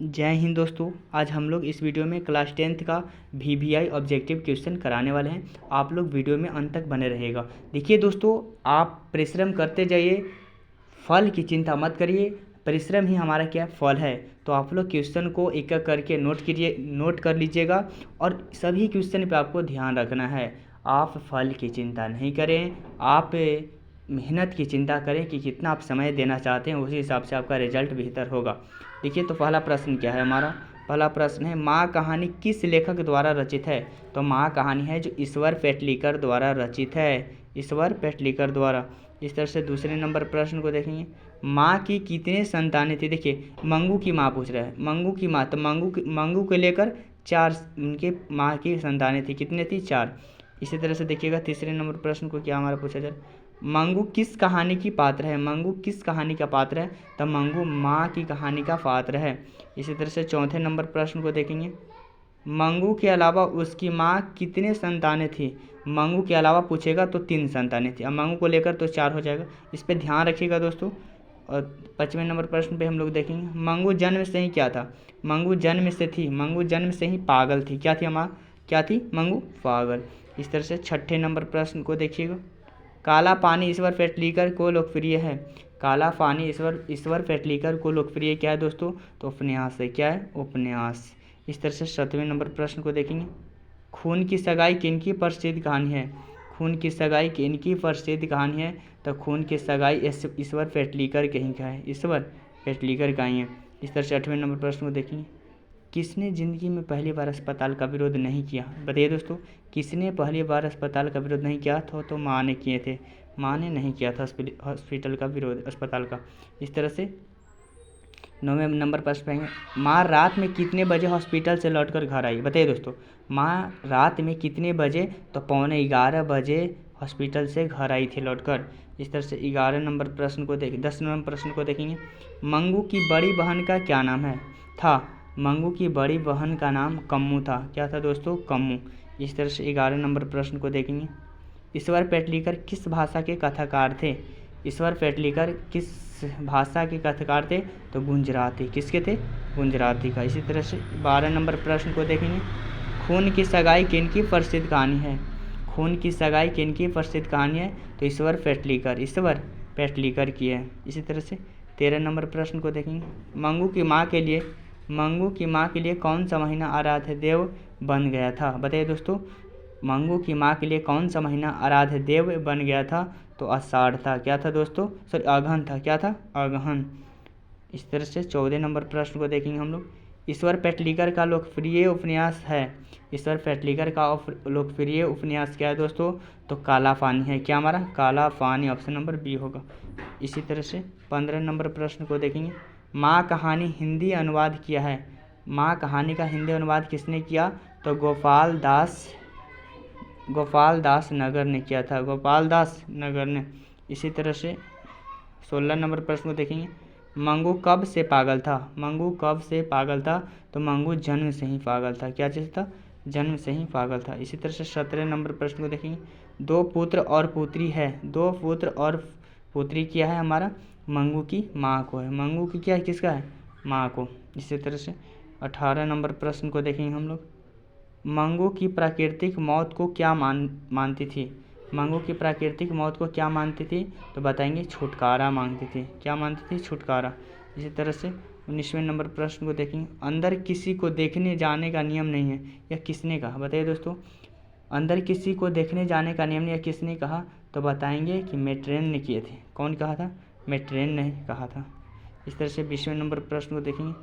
जय हिंद दोस्तों। आज हम लोग इस वीडियो में क्लास 10th का VBI ऑब्जेक्टिव क्वेश्चन कराने वाले हैं। आप लोग वीडियो में अंत तक बने रहिएगा। देखिए दोस्तों, आप परिश्रम करते जाइए, फल की चिंता मत करिए। परिश्रम ही हमारा क्या फल है। तो आप लोग क्वेश्चन को एक एक करके नोट कर लीजिएगा और सभी क्वेश्चन पे आपको ध्यान रखना है। आप फल की चिंता नहीं करें, आप मेहनत की चिंता करें कि कितना आप समय देना चाहते हैं, उसी हिसाब से आपका रिजल्ट बेहतर होगा। देखिए तो पहला प्रश्न क्या है हमारा। पहला प्रश्न है, माँ कहानी किस लेखक द्वारा रचित है। तो माँ कहानी है जो ईश्वर पेटलीकर द्वारा रचित है, ईश्वर पेटलीकर द्वारा। इस तरह से दूसरे नंबर प्रश्न को देखेंगे, माँ की कितने संतानें थी। देखिए मंगू की माँ पूछ रहा है, मंगू की माँ, तो मंगू को लेकर 4 उनके माँ की संतानें थी। कितने थी? 4। इसी तरह से देखिएगा तीसरे नंबर प्रश्न को क्या हमारा पूछा जाए, मंगू किस कहानी की पात्र है। मंगू किस कहानी का पात्र है। तब मंगू माँ की कहानी का पात्र है। इसी तरह से चौथे नंबर प्रश्न को देखेंगे, मंगू के अलावा उसकी माँ कितने संतानें थी। मंगू के अलावा पूछेगा तो 3 संतानें थी, अब मंगू को लेकर तो 4 हो जाएगा। इस पर ध्यान रखिएगा दोस्तों। और 5वें नंबर प्रश्न पे हम लोग देखेंगे, मंगू जन्म से ही क्या था। मंगू जन्म से थी, मंगू जन्म से ही पागल थी। क्या थी माँ? क्या थी? मंगू पागल। इस तरह से 6ठे नंबर प्रश्न को देखिएगा, काला पानी ईश्वर पेटलीकर को लोकप्रिय है। काला पानी ईश्वर पेटलीकर को लोकप्रिय क्या है दोस्तों? तो उपन्यास है। क्या है? उपन्यास। इस तरह से 7वें नंबर प्रश्न को देखेंगे, खून की सगाई किनकी प्रसिद्ध कहानी है। खून की सगाई किनकी प्रसिद्ध कहानी है। तो खून की सगाई ईश्वर पेटलीकर कहीं का है, ईश्वर पेटलीकर का ही है। इस तरह से 8वें नंबर प्रश्न को देखेंगे, किसने ज़िंदगी में पहली बार अस्पताल का विरोध नहीं किया। बताइए दोस्तों, किसने पहली बार अस्पताल का विरोध नहीं किया था। तो माँ ने किए थे, माँ ने नहीं किया था हॉस्पिटल का विरोध, अस्पताल का। इस तरह से 9वें नंबर प्रश्न पाएंगे, माँ रात में कितने बजे हॉस्पिटल से लौटकर घर आई। बताइए दोस्तों, माँ रात में कितने बजे। तो 11:15 बजे हॉस्पिटल से घर आई थी लौटकर। इस तरह से 11 नंबर प्रश्न को 10 नंबर प्रश्न को देखेंगे, मंगू की बड़ी बहन का क्या नाम है था। मंगू की बड़ी बहन का नाम कम्मू था। क्या था दोस्तों? कम्मू। इस तरह से 11 नंबर प्रश्न को देखेंगे, ईश्वर पेटलीकर किस भाषा के कथाकार थे। ईश्वर पेटलीकर किस भाषा के कथाकार थे। तो गुजराती। किसके थे? गुजराती का। इसी तरह से 12 नंबर प्रश्न को देखेंगे, खून की सगाई किनकी प्रसिद्ध कहानी है। खून की सगाई किनकी प्रसिद्ध कहानी है। तो ईश्वर पेटलीकर की है। इसी तरह से 13 नंबर प्रश्न को देखेंगे, मंगू की माँ के लिए कौन सा महीना आराध्य देव बन गया था। बताइए दोस्तों, मंगू की माँ के लिए कौन सा महीना आराध्य देव बन गया था। तो आषाढ़ था। क्या था दोस्तों? सॉरी, अगहन था। क्या था? अगहन। इस तरह से 14 नंबर प्रश्न को देखेंगे हम लोग, ईश्वर पेटलीकर का लोकप्रिय उपन्यास है। ईश्वर पेटलीकर का लोकप्रिय उपन्यास क्या है दोस्तों? तो काला पानी है। क्या हमारा? काला पानी। ऑप्शन नंबर बी होगा। इसी तरह से 15 नंबर प्रश्न को देखेंगे, माँ कहानी हिंदी अनुवाद किया है। माँ कहानी का हिंदी अनुवाद किसने किया। तो गोपाल दास नगर ने किया था, गोपाल दास नगर ने। इसी तरह से 16 नंबर प्रश्न को देखेंगे, मंगू कब से पागल था। मंगू कब से पागल था। तो मंगू जन्म से ही पागल था। क्या चीज़ था? जन्म से ही पागल था। इसी तरह से 17 नंबर प्रश्न को देखेंगे, 2 पुत्र और पुत्री है। 2 पुत्र और पुत्री क्या है हमारा? मंगू की माँ को है। मंगू की क्या है? किसका है? माँ को। इसी तरह से 18 नंबर प्रश्न को देखेंगे हम लोग, मंगू की प्राकृतिक मौत को क्या मानती थी। मंगू की प्राकृतिक मौत को क्या मानती थी। तो बताएंगे छुटकारा मांगती थी। क्या मानती थी? छुटकारा। इसी तरह से 19वें नंबर प्रश्न को देखेंगे, अंदर किसी को देखने जाने का नियम नहीं है, यह किसने कहा। बताइए दोस्तों, अंदर किसी को देखने जाने का नियम नहीं है, किसने कहा। तो बताएंगे कि मेट्रेन ने किए थे। कौन कहा था? मेट्रेन ने कहा था। इस तरह से 20वें नंबर प्रश्न को देखेंगे,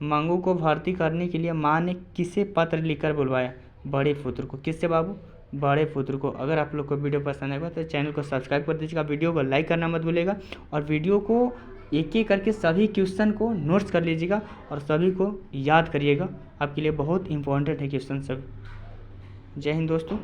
मंगू को भर्ती करने के लिए माँ ने किसे पत्र लिखकर बुलवाया। बड़े पुत्र को। किससे बाबू? बड़े पुत्र को। अगर आप लोग को वीडियो पसंद आएगा तो चैनल को सब्सक्राइब कर दीजिएगा, वीडियो को लाइक करना मत भूलिएगा और वीडियो को एक एक करके सभी क्वेश्चन को नोट्स कर लीजिएगा और सभी को याद करिएगा। आपके लिए बहुत इंपॉर्टेंट है क्वेश्चन सब। जय हिंद दोस्तों।